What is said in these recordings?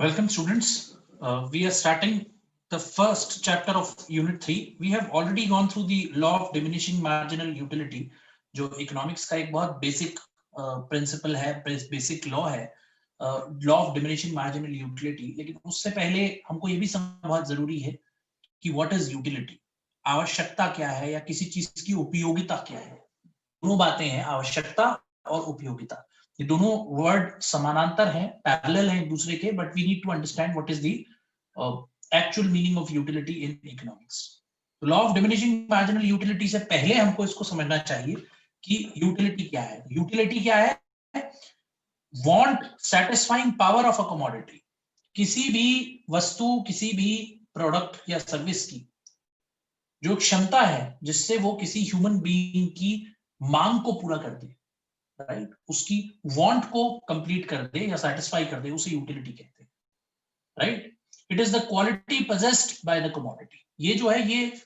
Welcome students. We are starting the first chapter of Unit 3. We have already gone through the law of diminishing marginal utility, जो economics का एक बहुत basic principle है, basic law है, law of diminishing marginal utility. लेकिन उससे पहले हमको ये भी समझना बहुत जरूरी है कि व्हाट इज यूटिलिटी, आवश्यकता क्या है या किसी चीज की उपयोगिता क्या है. दोनों बातें हैं, आवश्यकता और उपयोगिता. ये दोनों वर्ड समानांतर हैं, पैरेलल हैं एक दूसरे के, but we need to understand what is the actual meaning of utility in economics. Law of diminishing marginal utility से पहले हमको इसको समझना चाहिए कि यूटिलिटी क्या है. यूटिलिटी क्या है? Want satisfying power of a commodity. किसी भी वस्तु, किसी भी प्रोडक्ट या सर्विस की जो क्षमता है जिससे वो किसी ह्यूमन बीइंग की मांग को पूरा कर दे, राइट, उसकी वांट को कंप्लीट कर दे या सेटिस्फाई कर दे, उसे यूटिलिटी कहते हैं, right. It is the quality possessed by the commodity. ये जो है, ये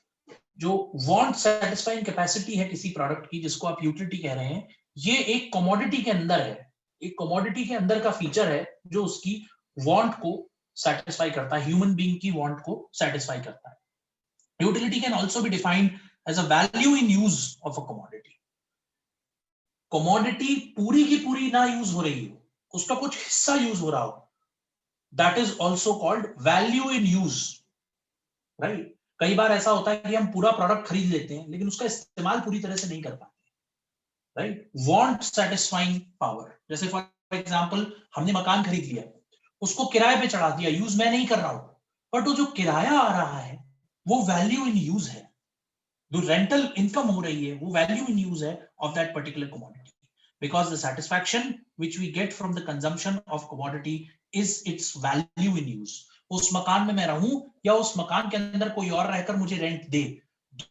जो वांट सेटिस्फाइंग कैपेसिटी है किसी प्रोडक्ट की, जिसको आप यूटिलिटी कह रहे हैं, ये एक कमोडिटी के अंदर है. एक कमोडिटी के अंदर का फीचर है जो उसकी वांट को सेटिस्फाई करता है, ह्यूमन बीइंग की वांट को सेटिस्फाई करता है. Utility can also be defined as a value in use of a commodity. Commodity पूरी की पूरी ना यूज हो रही हो, उसका कुछ हिस्सा यूज हो रहा हो, that is also called value in use, right? कई बार ऐसा होता है कि हम पूरा प्रोडक्ट खरीद लेते हैं लेकिन उसका इस्तेमाल पूरी तरह से नहीं कर पाते, राइट. Want satisfying power. जैसे फॉर एग्जांपल, हमने मकान खरीद लिया, उसको किराए पे चढ़ा दिया, यूज मैं नहीं कर रहा हूं, बट वो जो किराया आ रहा है वो वैल्यू इन यूज है. जो रेंटल इनकम हो रही है वो वैल्यू इन यूज है of that particular commodity, because the satisfaction which we get from the consumption of commodity is its value in use. उस मकान में मैं रहूं या उस मकान के अंदर कोई और रहकर मुझे रेंट दे,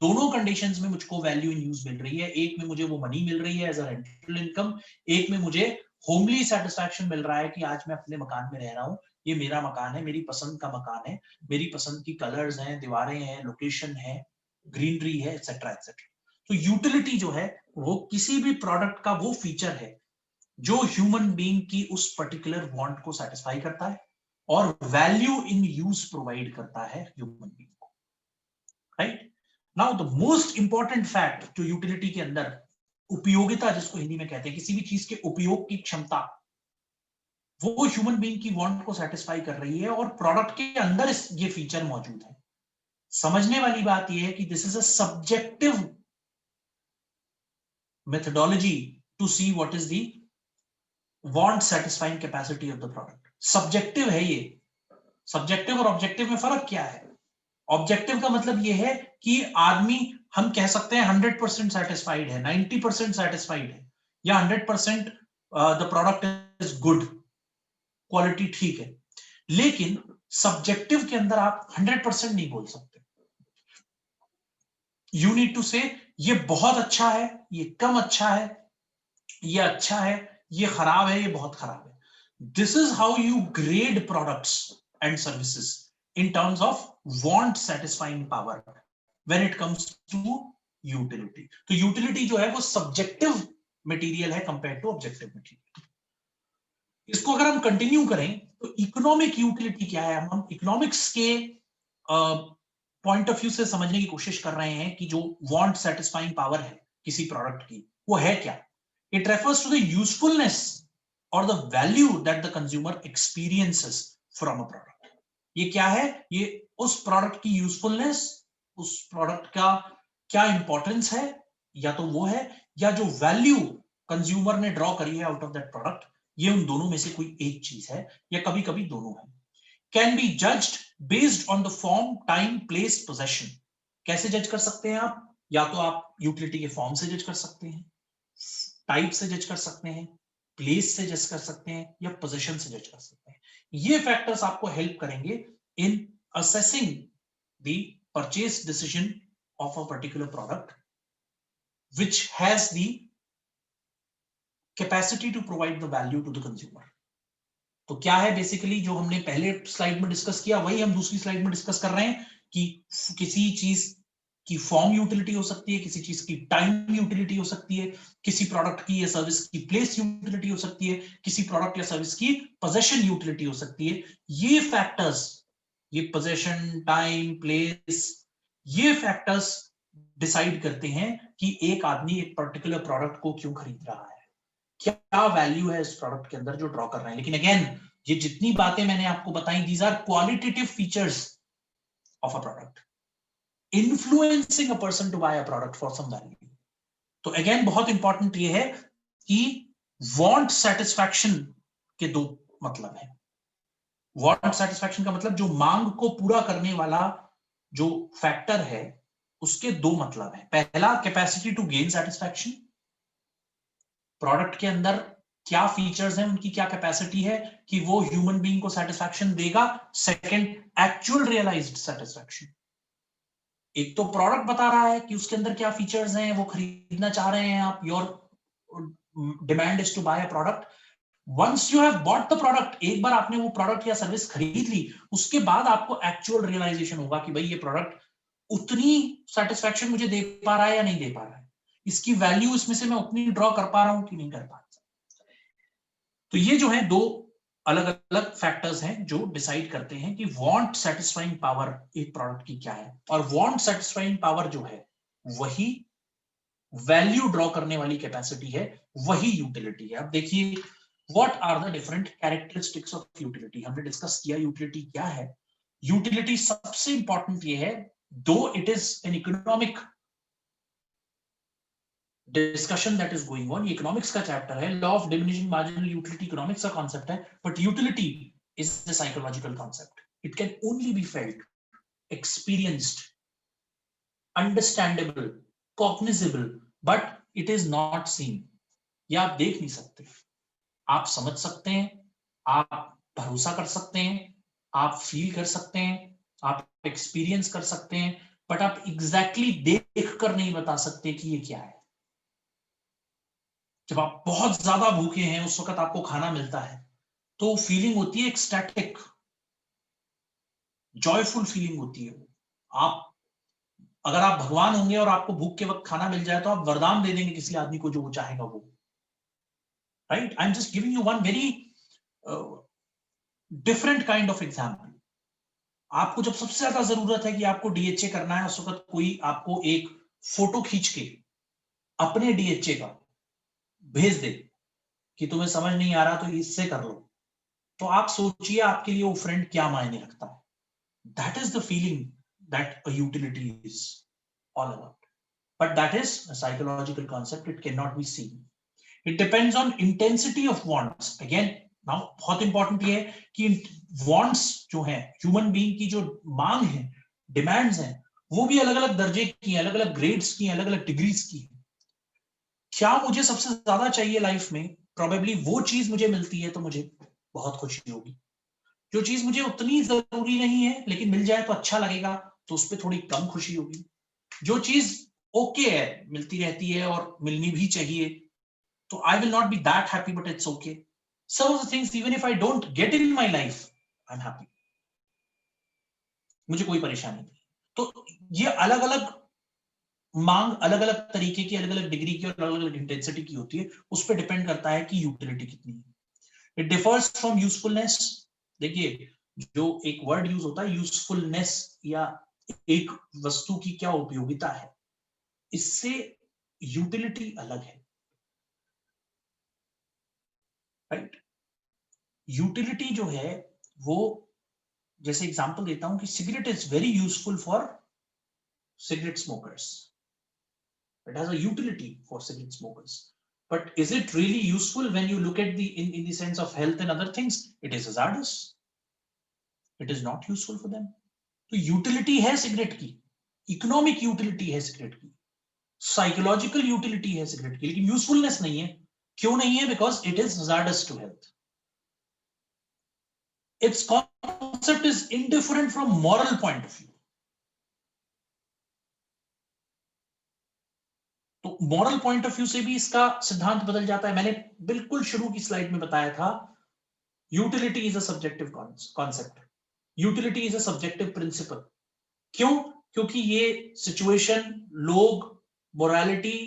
दोनों कंडीशंस में मुझको वैल्यू इन यूज मिल रही है. एक में मुझे वो मनी मिल रही है एज अ रेंटल इनकम, एक में मुझे होमली सेटिस्फैक्शन मिल रहा है कि आज मैं अपने मकान में रह रहा हूं, ये मेरा मकान है, मेरी पसंद का मकान है, मेरी पसंद की कलर्स हैं, दीवारें हैं, लोकेशन है, ग्रीनरी है, एक्सेट्रा एक्सेट्रा. तो यूटिलिटी जो है वो किसी भी प्रोडक्ट का वो फीचर है जो ह्यूमन बीइंग की उस पर्टिकुलर वांट को सेटिस्फाई करता है और वैल्यू इन यूज प्रोवाइड करता है ह्यूमन बीइंग को, right. Now the most important fact जो यूटिलिटी के अंदर, उपयोगिता जिसको हिंदी में कहते हैं, किसी भी चीज के उपयोग की क्षमता, वो ह्यूमन बीइंग की वांट को सेटिस्फाई कर रही है और प्रोडक्ट के अंदर ये फीचर मौजूद है. समझने वाली बात यह है कि this is a subjective methodology to see what is the want satisfying capacity of the product. Subjective है ये. सब्जेक्टिव और ऑब्जेक्टिव में फर्क क्या है? ऑब्जेक्टिव का मतलब यह है कि आदमी, हम कह सकते हैं 100% सेटिस्फाइड है, 90% सेटिस्फाइड है, या 100% the product is good, quality ठीक है. लेकिन सब्जेक्टिव के अंदर आप 100% नहीं बोल सकते. यू नीड टू से ये बहुत अच्छा है, ये कम अच्छा है, ये अच्छा है, ये खराब है, ये बहुत खराब है. This is how you grade products and services in terms of want satisfying power when it comes to utility. तो यूटिलिटी जो है वो सब्जेक्टिव मटेरियल है कंपेयर टू ऑब्जेक्टिव मटेरियल. इसको अगर हम कंटिन्यू करें तो इकोनॉमिक यूटिलिटी क्या है, हम इकोनॉमिक्स के पॉइंट ऑफ व्यू से समझने की कोशिश कर रहे हैं कि जो वांट सेटिस्फाइंग पावर है किसी प्रोडक्ट की, वो है क्या. It refers to the usefulness और the value that the consumer experiences from a product. ये क्या है? ये उस प्रोडक्ट की यूजफुलनेस, उस प्रोडक्ट का क्या इंपॉर्टेंस है, या तो वो है, या जो वैल्यू कंज्यूमर ने ड्रॉ करी है आउट ऑफ दैट प्रोडक्ट, ये उन दोनों में से कोई एक चीज है, या कभी कभी दोनों है. Can be judged based on the form, time, place, possession. कैसे जज कर सकते हैं आप? या तो आप यूटिलिटी के फॉर्म से जज कर सकते हैं, टाइप से जज कर सकते हैं, प्लेस से जज कर सकते हैं, या पोजीशन से जज कर सकते हैं. ये फैक्टर्स आपको हेल्प करेंगे इन assessing the purchase decision of a particular product which has the capacity to provide the value to the consumer. तो क्या है बेसिकली जो हमने पहले स्लाइड में डिस्कस किया, वही हम दूसरी स्लाइड में डिस्कस कर रहे हैं कि किसी चीज की फॉर्म यूटिलिटी हो सकती है, किसी चीज की टाइम यूटिलिटी हो सकती है, किसी प्रोडक्ट की या सर्विस की प्लेस यूटिलिटी हो सकती है, किसी प्रोडक्ट या सर्विस की पोजेशन यूटिलिटी हो सकती है। ये फैक्टर्स, ये पोजेशन, टाइम, प्लेस, ये फैक्टर्स डिसाइड करते हैं कि एक आदमी एक पर्टिकुलर प्रोडक्ट को क्यों खरीद रहा है, क्या वैल्यू है इस प्रोडक्ट के अंदर जो ड्रॉ कर रहे हैं। लेकिन अगेन, ये जितनी बातें मैंने आपको बताई, these are qualitative features of a product influencing a person to buy a product for some value. तो अगेन बहुत इंपॉर्टेंट ये है कि वांट सेटिस्फैक्शन के दो मतलब है। वांट सेटिस्फैक्शन का मतलब जो मांग को पूरा करने वाला जो फैक्टर है, उसके दो मतलब है। पहला, capacity to gain satisfaction, product के अंदर क्या फीचर्स हैं, उनकी क्या कैपेसिटी है कि वो ह्यूमन बीइंग को सेटिस्फैक्शन देगा। सेकंड, एक्चुअल रियलाइज्ड सेटिस्फैक्शन, एक तो प्रोडक्ट बता रहा है कि उसके अंदर क्या फीचर्स हैं, वो खरीदना चाह रहे हैं आप, your demand is to buy a product. Once you have bought the product, एक बार आपने वो प्रोडक्ट या सर्विस खरीद ली, उसके बाद आपको एक्चुअल रियलाइजेशन होगा कि भाई ये प्रोडक्ट उतनी सेटिस्फैक्शन मुझे दे पा रहा है या नहीं दे पा रहा है, इसकी वैल्यू इसमें से मैं उतनी ड्रॉ कर पा रहा हूं कि नहीं कर पा रहा। तो ये जो है दो अलग अलग फैक्टर्स हैं जो डिसाइड करते हैं कि वांट सेटिस्फाइंग पावर एक प्रोडक्ट की क्या है, और वांट सेटिस्फाइंग पावर जो है वही वैल्यू ड्रॉ करने वाली कैपेसिटी है, वही यूटिलिटी है। अब देखिए, what are the different characteristics of utility. हमने डिस्कस किया यूटिलिटी क्या है। यूटिलिटी सबसे इंपॉर्टेंट ये है, though it is an economic discussion that is going on, economics का चैप्टर है, law of diminishing marginal utility economics का कॉन्सेप्ट है, but utility is the psychological concept. It can only be felt, experienced, understandable, cognizable, but it is not seen. ये आप देख नहीं सकते, आप समझ सकते हैं, आप भरोसा कर सकते हैं, आप फील कर सकते हैं, आप एक्सपीरियंस कर सकते हैं, बट आप एग्जैक्टली देख कर नहीं बता सकते कि ये क्या है। जब आप बहुत ज्यादा भूखे हैं, उस वक्त आपको खाना मिलता है, तो फीलिंग होती है एक्सटैटिक, जॉयफुल फीलिंग होती है। आप, अगर आप भगवान होंगे और आपको भूख के वक्त खाना मिल जाए, तो आप वरदान दे देंगे किसी आदमी को जो वो चाहेगा वो, right. I am just giving you one very different kind of example. आपको जब सबसे ज्यादा जरूरत है कि आपको डीएचए करना है, उस वक्त कोई आपको एक फोटो खींच के अपने डीएचए का भेज दे कि तुम्हें समझ नहीं आ रहा तो इससे कर लो, तो आप सोचिए आपके लिए वो फ्रेंड क्या मायने रखता है। That is the feeling that a utility is all about, but that is a psychological concept, it cannot be seen. It depends on intensity of wants. Again, now बहुत इंपॉर्टेंट ये है कि wants जो है, ह्यूमन बीइंग की जो मांग है, डिमांड्स हैं, वो भी अलग अलग दर्जे की हैं, अलग अलग ग्रेड्स की हैं, अलग अलग डिग्रीज की हैं। क्या मुझे सबसे ज्यादा चाहिए लाइफ में, प्रोबेबली वो चीज मुझे मिलती है तो मुझे बहुत खुशी होगी। जो चीज मुझे उतनी जरूरी नहीं है लेकिन मिल जाए तो अच्छा लगेगा, तो उस पर थोड़ी कम खुशी होगी। जो चीज ओके है, मिलती रहती है और मिलनी भी चाहिए, तो I will not be that happy, but it's okay. Some of the things even if I don't get in my life, I am happy, मुझे कोई परेशानी नहीं। तो ये अलग अलग मांग अलग अलग तरीके की, अलग अलग डिग्री की और अलग अलग इंटेंसिटी की होती है, उस पर डिपेंड करता है कि यूटिलिटी कितनी है। It differs from usefulness. देखिए, जो एक वर्ड यूज होता है यूजफुलनेस, या एक वस्तु की क्या उपयोगिता है, इससे यूटिलिटी अलग है, राइट। यूटिलिटी जो है वो, जैसे एग्जांपल देता हूं कि cigarette is very useful for cigarette smokers. It has a utility for cigarette smokers. But is it really useful when you look at in the sense of health and other things? It is hazardous. It is not useful for them. तो utility है cigarette की, economic utility है cigarette की, psychological utility है cigarette की, लेकिन usefulness नहीं है। क्यों नहीं है? Because it is hazardous to health. Its concept is indifferent from moral point of view. तो मॉरल पॉइंट ऑफ व्यू से भी इसका सिद्धांत बदल जाता है। मैंने बिल्कुल शुरू की स्लाइड में बताया था, utility is a subjective concept, utility is a subjective principle. क्यों? क्योंकि ये सिचुएशन, लोग, morality,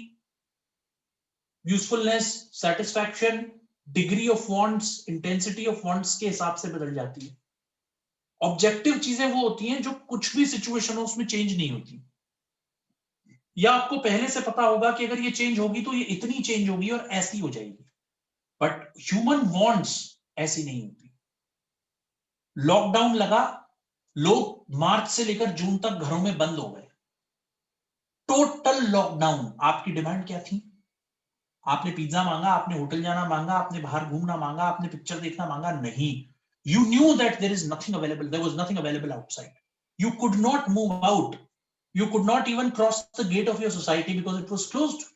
usefulness, satisfaction, degree of wants, intensity of wants के हिसाब से बदल जाती है। ऑब्जेक्टिव चीजें वो होती हैं जो कुछ भी सिचुएशन हो उसमें चेंज नहीं होती, या आपको पहले से पता होगा कि अगर ये चेंज होगी तो ये इतनी चेंज होगी और ऐसी हो जाएगी। बट ह्यूमन वांट्स ऐसी नहीं होती। लॉकडाउन लगा, लोग मार्च से लेकर जून तक घरों में बंद हो गए, टोटल लॉकडाउन। आपकी डिमांड क्या थी? आपने पिज्जा मांगा, आपने होटल जाना मांगा, आपने बाहर घूमना मांगा, आपने पिक्चर देखना मांगा? नहीं। You knew that there is nothing available. There was nothing available outside. You could not move out. You could not even cross the gate of your society because it was closed.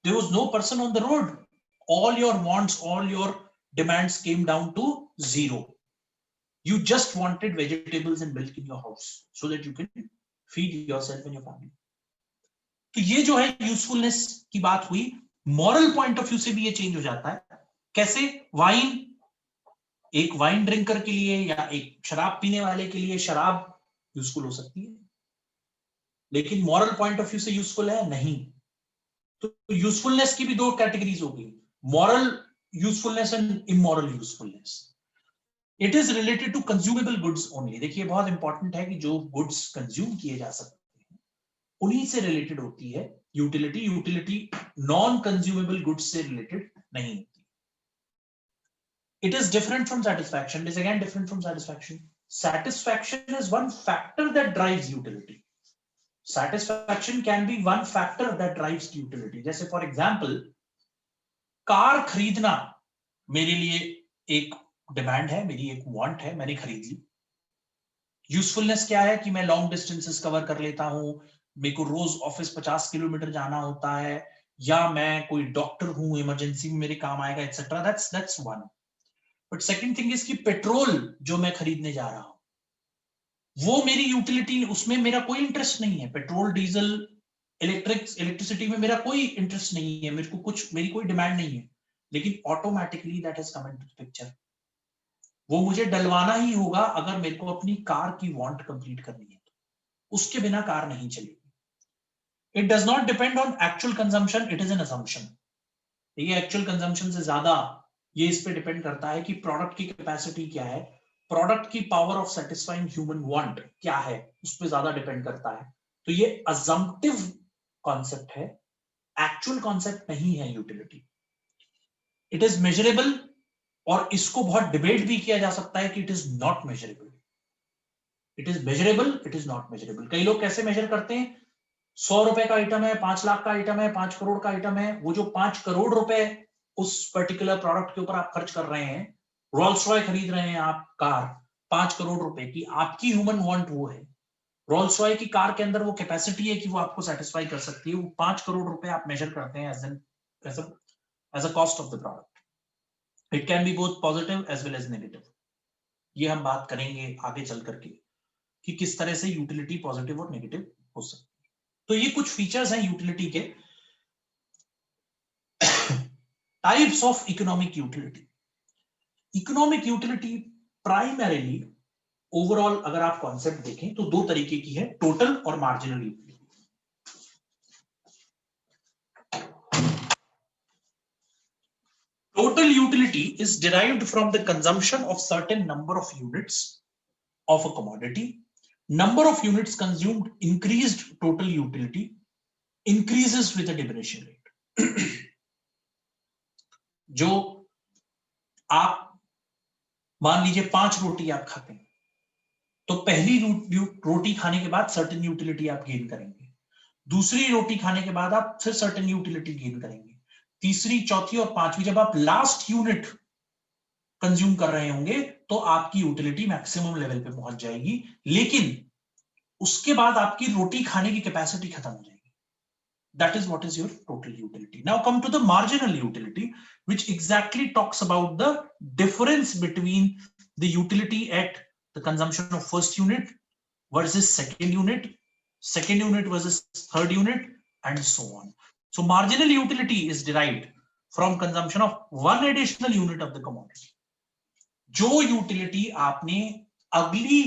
There was no person on the road. All your wants, all your demands came down to zero. You just wanted vegetables and milk in your house so that you can feed yourself and your family. तो ये जो है usefulness की बात हुई। Moral point of view से भी ये चेंज हो जाता है। कैसे? वाइन, एक वाइन ड्रिंकर के लिए या एक शराब पीने वाले के लिए शराब यूजफुल हो सकती है, लेकिन मॉरल पॉइंट ऑफ व्यू से यूजफुल है नहीं। तो यूजफुलनेस की भी दो कैटेगरीज हो गई, moral usefulness and immoral usefulness. It is related to consumable goods only. देखिए बहुत इंपॉर्टेंट है कि जो गुड्स कंज्यूम किए जा सकते हैं उन्हीं से रिलेटेड होती है utility. Utility non consumable goods से रिलेटेड नहीं होती। It is different from satisfaction. It is again different from satisfaction. Satisfaction is one factor that drives utility. Satisfaction can be one factor that drives utility. जैसे for example, car खरीदना मेरे लिए एक demand है, मेरी एक वांट है, मैंने खरीद ली। यूजफुलनेस क्या है कि मैं लॉन्ग डिस्टेंसेस कवर कर लेता हूं, मेरे को रोज ऑफिस 50 किलोमीटर जाना होता है, या मैं कोई डॉक्टर हूं, इमरजेंसी में मेरे काम आएगा, etcetera. That's one. But second thing is कि पेट्रोल जो मैं खरीदने जा रहा हूं वो मेरी यूटिलिटी, उसमें मेरा कोई इंटरेस्ट नहीं है। पेट्रोल, डीजल, इलेक्ट्रिसिटी में मेरा कोई इंटरेस्ट नहीं है, मेरे को कुछ, मेरी कोई डिमांड नहीं है, लेकिन automatically that has come into the picture. वो मुझे डलवाना ही होगा अगर मेरे को अपनी कार की वांट कंप्लीट करनी है, तो उसके बिना कार नहीं चलेगी। It does not depend on actual consumption, it is N assumption. ये एक्चुअल कंजम्पशन से ज्यादा ये इस पे डिपेंड करता है कि प्रोडक्ट की कैपेसिटी क्या है, प्रोडक्ट की power of satisfying human want क्या है, उस पे ज्यादा डिपेंड करता है। तो ये अजम्पटिव कॉन्सेप्ट है, एक्चुअल कॉन्सेप्ट नहीं है यूटिलिटी। इट इज मेजरेबल, और इसको बहुत डिबेट भी किया जा सकता है कि it is not measurable. It is measurable, it is not measurable. कई लोग कैसे मेजर करते हैं? 100 रुपए का आइटम है, 5 लाख का आइटम है, 5 करोड़ का आइटम है, वो जो 5 करोड़ रुपए उस पर्टिकुलर प्रोडक्ट के ऊपर आप खर्च कर रहे हैं, रोल्स रॉय खरीद रहे हैं आप कार 5 करोड़ रुपए की, आपकी ह्यूमन वांट वो है। रोल्स रॉय की कार के अंदर वो कैपेसिटी है कि वो आपको सेटिस्फाई कर सकती है। वो 5 करोड़ रुपए आप मेजर करते हैं as a cost of the product. It can be both positive as well as negative. ये हम बात करेंगे आगे चल करके कि किस तरह से यूटिलिटी पॉजिटिव और नेगेटिव हो सकती है। तो ये कुछ फीचर्स हैं यूटिलिटी के। Types of economic utility. Economic utility primarily overall अगर आप कॉन्सेप्ट देखें तो दो तरीके की है, टोटल और marginal utility. Total utility is derived from the consumption of certain number of units of a commodity. Number of units consumed increased, total utility increases with a diminishing rate. जो आप मान लीजिए 5 रोटी आप खाते हैं, तो पहली रोटी खाने के बाद सर्टेन यूटिलिटी आप गेन करेंगे, दूसरी रोटी खाने के बाद आप फिर सर्टेन यूटिलिटी गेन करेंगे, तीसरी, चौथी और पांचवी, जब आप लास्ट यूनिट कंज्यूम कर रहे होंगे तो आपकी यूटिलिटी मैक्सिमम लेवल पे पहुंच जाएगी, लेकिन उसके बाद आपकी रोटी खाने की कैपेसिटी खत्म हो जाएगी। That is what is your total utility. Now come to the marginal utility, which exactly talks about the difference between the utility at the consumption of first unit versus second unit versus third unit, and so on. So marginal utility is derived from consumption of one additional unit of the commodity. जो utility आपने अगली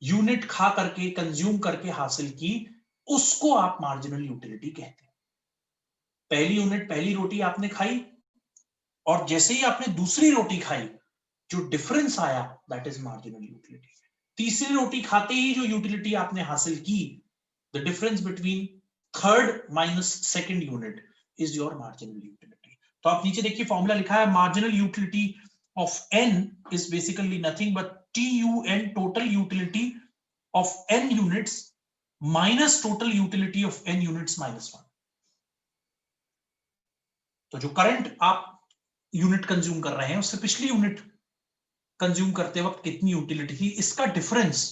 unit खा करके, consume करके हासिल की, उसको आप मार्जिनल यूटिलिटी कहते हैं। पहली यूनिट, पहली रोटी आपने खाई, और जैसे ही आपने दूसरी रोटी खाई, जो डिफरेंस आया, दैट इज मार्जिनल यूटिलिटी। तीसरी रोटी खाते ही जो यूटिलिटी आपने हासिल की, the difference between third minus second unit is your marginal utility. तो आप नीचे देखिए फॉर्मूला लिखा है, marginal utility of N is basically nothing but TUN, total utility of n units minus total utility of n units minus 1। तो जो current आप unit consume कर रहे हैं, उससे पिछली यूनिट कंज्यूम करते वक्त कितनी यूटिलिटी थी, इसका difference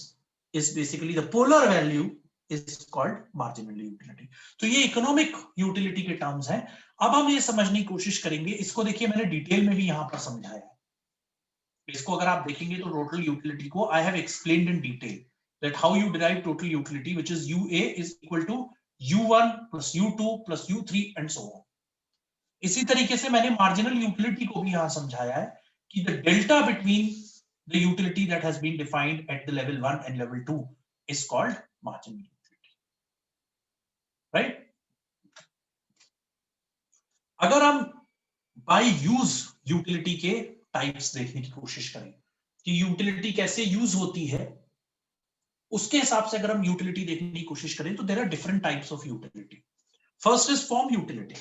is basically the polar value is called marginal utility. तो ये इकोनॉमिक यूटिलिटी के टर्म्स हैं। अब हम ये समझने की कोशिश करेंगे, इसको देखिए मैंने डिटेल में भी यहां पर समझाया है। इसको अगर आप देखेंगे तो टोटल यूटिलिटी को I have explained in detail that how you derive total utility, which is UA is equal to U1 plus U2 plus U3 and so on. इसी तरीके से मैंने मार्जिनल यूटिलिटी को भी यहां समझाया है कि the delta between the utility that has been defined at the level 1 and level 2 is called marginal utility, right. अगर हम बाय यूज यूटिलिटी के टाइप्स देखने की कोशिश करें कि यूटिलिटी कैसे यूज होती है, उसके हिसाब से अगर हम यूटिलिटी देखने की कोशिश करें तो there are different types of utility. First is form utility.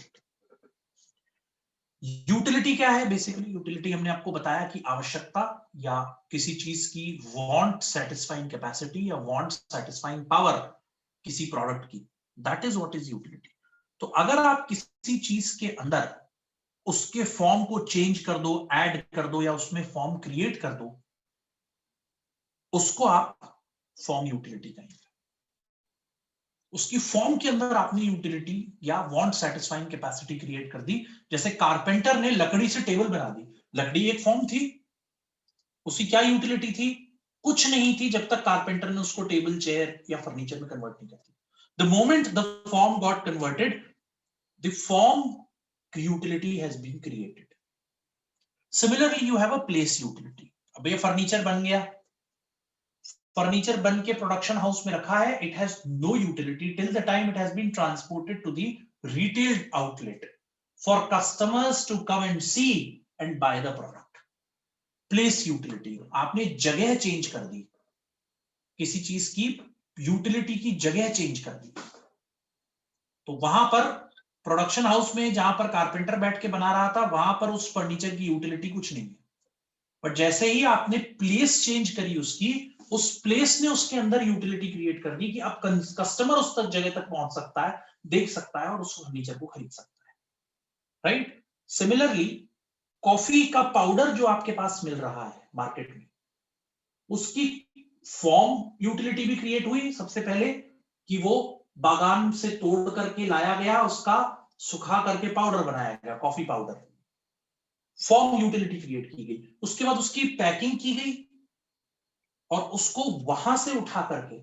Utility क्या है? बेसिकली यूटिलिटी हमने आपको बताया कि आवश्यकता या किसी चीज की वांट सेटिस्फाइंग कैपेसिटी या वांट सेटिस्फाइंग पावर किसी प्रोडक्ट की, that is what is utility. तो अगर आप किसी चीज के अंदर उसके फॉर्म को चेंज कर दो, ऐड कर दो या उसमें फॉर्म क्रिएट कर दो, उसको आप फॉर्म यूटिलिटी कहेंगे। उसकी फॉर्म के अंदर आपने यूटिलिटी या वांट सेटिस्फाइंग कैपेसिटी क्रिएट कर दी। जैसे कारपेंटर ने लकड़ी से टेबल बना दी, लकड़ी एक फॉर्म थी, उसकी क्या यूटिलिटी थी? कुछ नहीं थी जब तक कारपेंटर ने उसको टेबल, चेयर या फर्नीचर में कन्वर्ट नहीं किया। The moment the form got converted, the form utility has been created. Similarly, you have a place utility. अब ये फर्नीचर बन गया, फर्नीचर बन के प्रोडक्शन हाउस में रखा है, it has no utility till the time it has been transported to the retail outlet for customers to come and see and buy the product. Place utility, आपने जगह change कर दी, किसी चीज की यूटिलिटी की जगह चेंज कर दी। तो वहां पर प्रोडक्शन हाउस में जहां पर कारपेंटर बैठ के बना रहा था, वहां पर उस फर्नीचर की यूटिलिटी कुछ नहीं है, बट जैसे ही आपने प्लेस चेंज करी उसकी, उस प्लेस ने उसके अंदर यूटिलिटी क्रिएट कर दी कि अब कस्टमर उस तक जगह तक पहुंच सकता है, देख सकता है और उस फर्नीचर को खरीद सकता है, राइट। सिमिलरली, कॉफी का पाउडर जो आपके पास मिल रहा है मार्केट में, उसकी फॉर्म यूटिलिटी भी क्रिएट हुई सबसे पहले कि वो बागान से तोड़ करके लाया गया, उसका सुखा करके पाउडर बनाया गया, coffee powder, form utility create की गई। उसके बाद उसकी पैकिंग की गई और उसको वहां से उठा करके,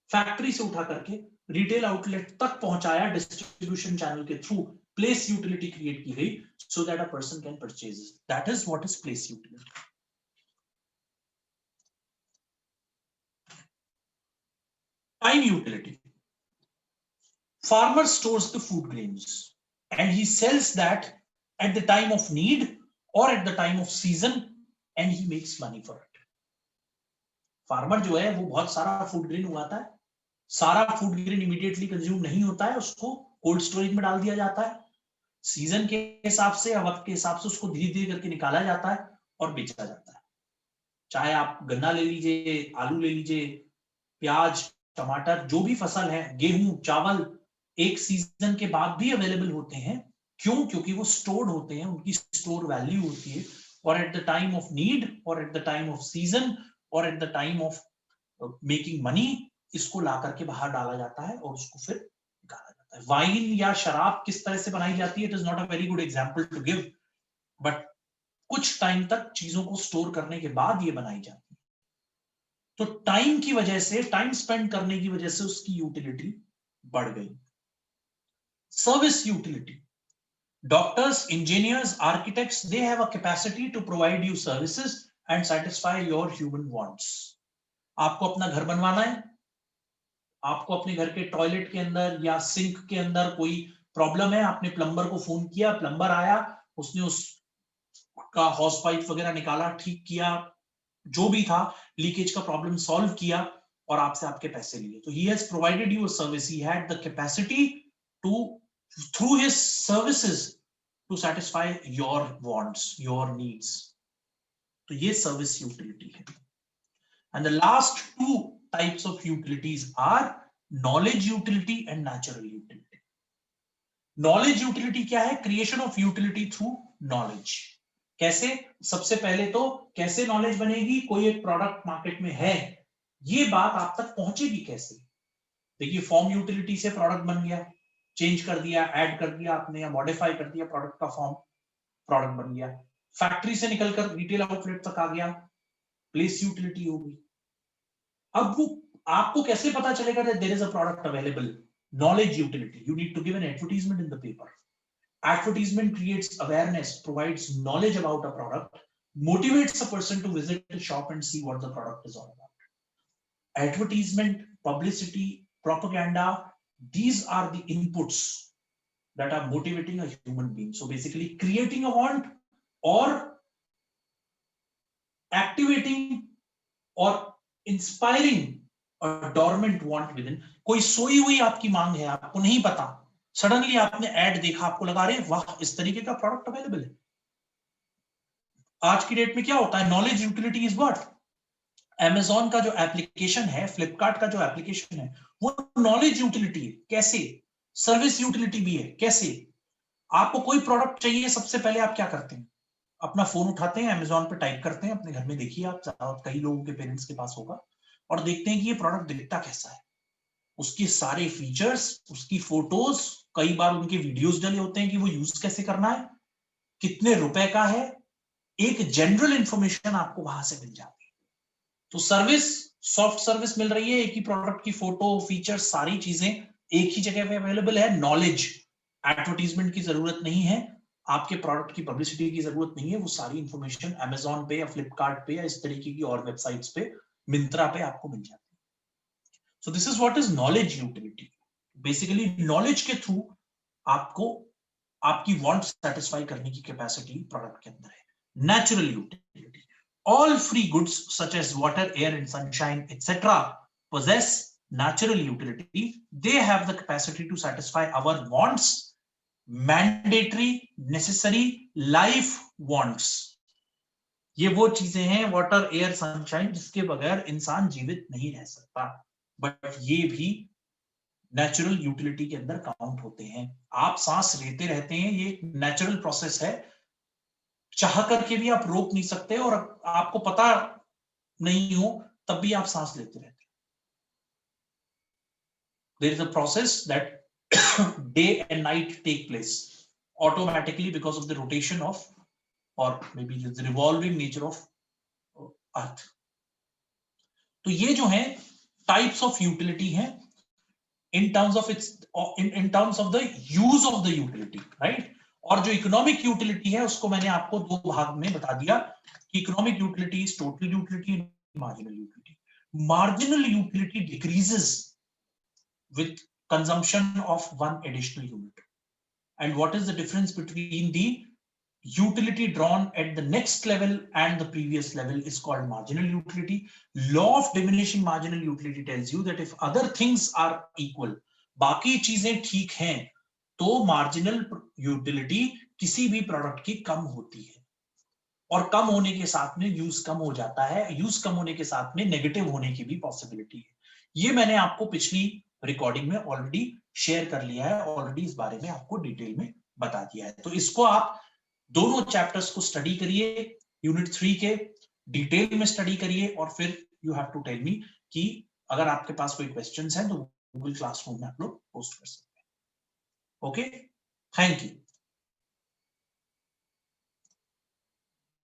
फैक्ट्री से उठा करके रिटेल आउटलेट तक पहुंचाया डिस्ट्रीब्यूशन चैनल के थ्रू। प्लेस यूटिलिटी क्रिएट की गई so that a person can purchase. That is what is place utility. Time utility, farmer stores the food grains and he sells that at the time of need or at the time of season and he makes money for it. Farmer जो है वो बहुत सारा food grain उगाता है, सारा food grain immediately consume नहीं होता है, उसको कोल्ड स्टोरेज में डाल दिया जाता है, सीजन के हिसाब से या वक्त के हिसाब से उसको धीरे धीरे करके निकाला जाता है और बेचा जाता है। चाहे आप गन्ना ले लीजिए, आलू ले लीजिए, प्याज, टमाटर, जो भी फसल है, गेहूं, चावल, एक सीजन के बाद भी अवेलेबल होते हैं। क्यों? क्योंकि वो स्टोर्ड होते हैं, उनकी स्टोर वैल्यू होती है, और at the time of need और at the time of season और at the time of making money इसको ला करके बाहर डाला जाता है और उसको फिर निकाला जाता है। वाइन या शराब किस तरह से बनाई जाती है, it is not a very good example to give, but कुछ टाइम तक चीजों को स्टोर करने के बाद ये बनाई जाती है। तो टाइम की वजह से, टाइम स्पेंड करने की वजह से उसकी यूटिलिटी बढ़ गई। Service utility, doctors, engineers, architects, they have a capacity to provide you services and satisfy your human wants. आपको अपना घर बनवाना है, आपको अपने घर के टॉयलेट के अंदर या सिंक के अंदर कोई प्रॉब्लम है, आपने प्लम्बर को फोन किया, प्लम्बर आया, उसने उसका हॉस पाइप वगैरह निकाला, ठीक किया, जो भी था लीकेज का प्रॉब्लम सॉल्व किया और आपसे आपके पैसे लिए। तो he has provided you a service, he had the capacity to through his services to satisfy your wants, your needs. तो ये सर्विस यूटिलिटी है। And the last two types of utilities are knowledge utility and natural utility. Knowledge utility क्या है? Creation of utility through knowledge. कैसे? सबसे पहले तो कैसे नॉलेज बनेगी? कोई एक प्रोडक्ट मार्केट में है, ये बात आप तक पहुंचेगी कैसे? देखिए, फॉर्म यूटिलिटी से प्रोडक्ट बन गया, चेंज कर दिया, ऐड कर दिया आपने या मॉडिफाई कर दिया प्रोडक्ट का फॉर्म, प्रोडक्ट बन गया। फैक्ट्री से निकलकर रिटेल आउटलेट तक आ गया, प्लेस यूटिलिटी हो गई। अब वो आपको कैसे पता चलेगा that there is a product available? Knowledge utility. You need to give an advertisement in the paper. Advertisement creates awareness, provides knowledge about a product, motivates a person to visit the shop and see what the product is all about. Advertisement, publicity, propaganda, these are the inputs that are motivating a human being. So basically creating a want or activating or inspiring a dormant want within. कोई सोई हुई आपकी मांग है, आपको नहीं पता, suddenly आपने ऐड देखा, आपको लगा रहे वाह इस तरीके का प्रोडक्ट अवेलेबल है। आज की डेट में क्या होता है? Knowledge utility is what? Amazon का जो एप्लीकेशन है, फ्लिपकार्ट का जो एप्लीकेशन है, वो नॉलेज यूटिलिटी है। कैसे? सर्विस यूटिलिटी भी है। कैसे? आपको कोई प्रोडक्ट चाहिए, सबसे पहले आप क्या करते हैं? अपना फोन उठाते हैं, Amazon पे टाइप करते हैं, अपने घर में देखिए, आप कई लोगों के पेरेंट्स के पास होगा, और देखते हैं कि ये प्रोडक्ट दिखता कैसा है, उसके सारे फीचर्स, उसकी फोटोज, कई बार उनके वीडियोस डले होते हैं कि वो यूज कैसे करना है, कितने रुपए का है, एक जनरल इंफॉर्मेशन आपको वहां से मिल जाती है। तो सर्विस, सॉफ्ट सर्विस मिल रही है, एक ही प्रोडक्ट की फोटो, फीचर्स, सारी चीजें एक ही जगह पे अवेलेबल है। नॉलेज, एडवर्टीजमेंट की जरूरत नहीं है, आपके प्रोडक्ट की पब्लिसिटी की जरूरत नहीं है, वो सारी इंफॉर्मेशन Amazon पे या फ्लिपकार्ट पे या इस तरीके की और वेबसाइट्स पे, मिंत्रा पे आपको मिल जाती है। So this is what is knowledge utility. Basically knowledge के थ्रू आपको आपकी वांट सेटिस्फाई करने की कैपेसिटी प्रोडक्ट के अंदर है। Natural utility, all free goods such as water, air and sunshine etc. possess natural utility. They have the capacity to satisfy our wants, mandatory, necessary life wants. ये वो चीजें हैं, water, air, sunshine, जिसके बगैर इंसान जीवित नहीं रह सकता, बट ये भी नेचुरल यूटिलिटी के अंदर काउंट होते हैं। आप सांस लेते रहते हैं, ये नेचुरल प्रोसेस है, चाह करके भी आप रोक नहीं सकते, और आपको पता नहीं हो तब भी आप सांस लेते रहते हैं। There is a process that day and night take place automatically because of the rotation of, or maybe the revolving nature of earth. तो ये जो है टाइप्स ऑफ यूटिलिटी है in terms of its in terms of the use of the utility, right? और जो economic utility है उसको मैंने आपको दो भाग में बता दिया कि economic utility is total utility, marginal utility. Marginal utility decreases with consumption of one additional unit. And what is the difference between the utility drawn at the next level and the previous level is called marginal utility. Law of diminishing marginal utility tells you that if other things are equal, बाकी चीजें ठीक हैं, तो marginal utility किसी भी product की कम होती है, और कम होने के साथ में यूज कम हो जाता है, यूज कम होने के साथ में नेगेटिव होने की भी पॉसिबिलिटी है। ये मैंने आपको पिछली रिकॉर्डिंग में ऑलरेडी शेयर कर लिया है, ऑलरेडी इस बारे में आपको डिटेल में बता दिया है। तो इसको आप दोनों चैप्टर्स को स्टडी करिए, यूनिट 3 के डिटेल में स्टडी करिए, और फिर you have to tell me कि अगर आपके पास कोई क्वेश्चंस हैं तो गूगल क्लासरूम में आप लोग पोस्ट कर सकते हैं। Okay, thank you.